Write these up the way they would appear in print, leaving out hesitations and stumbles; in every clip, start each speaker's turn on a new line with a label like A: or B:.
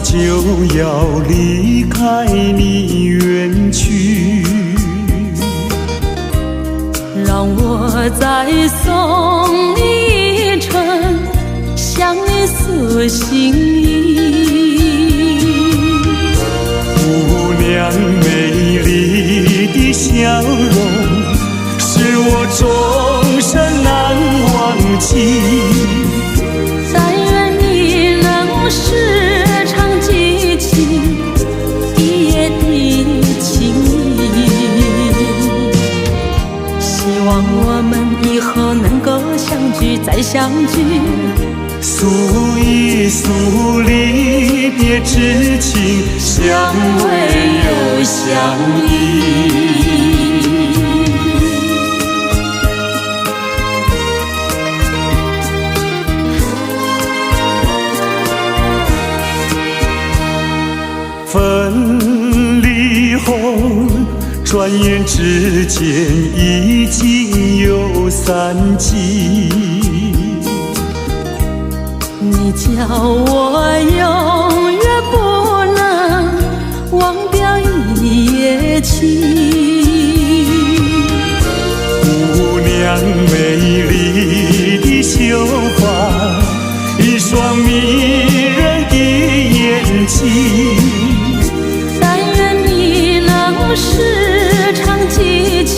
A: 就要离开你远去，
B: 让我再送你一程，向你诉心意。
A: 姑娘美丽的笑容，是我终身难忘记。
B: 但愿你能时常记起一夜的情谊，希望我们以后能够相聚再相聚，
A: 诉一诉离别之情，相偎又相依。分离后，转眼之间已经有3季。
B: 你叫我永远不能忘掉一夜情。
A: 姑娘美丽的秀发，一双迷人的眼睛。
B: 时常记起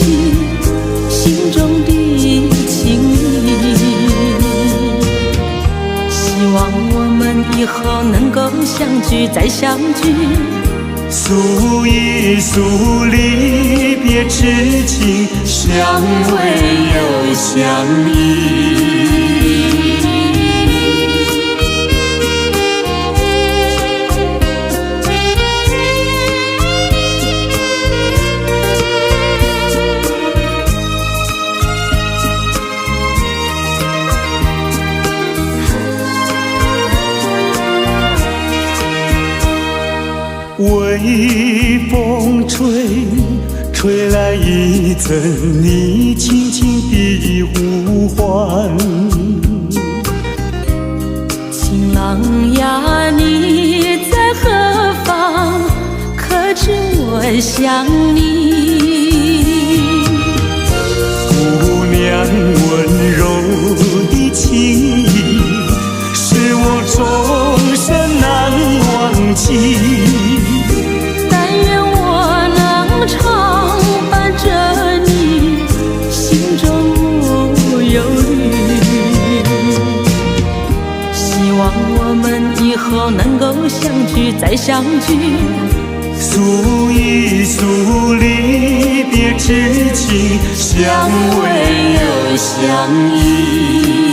B: 心中的情谊，希望我们以后能够相聚再相聚，
A: 诉一诉离别之情，相偎又相依。微风吹，吹来一阵你轻轻的呼唤。
B: 情郎呀，你在何方？可知我想你？
A: 姑娘温柔的情意，是我终身难忘记。以后能够相聚再相聚，诉一诉离别之情，相偎又相依。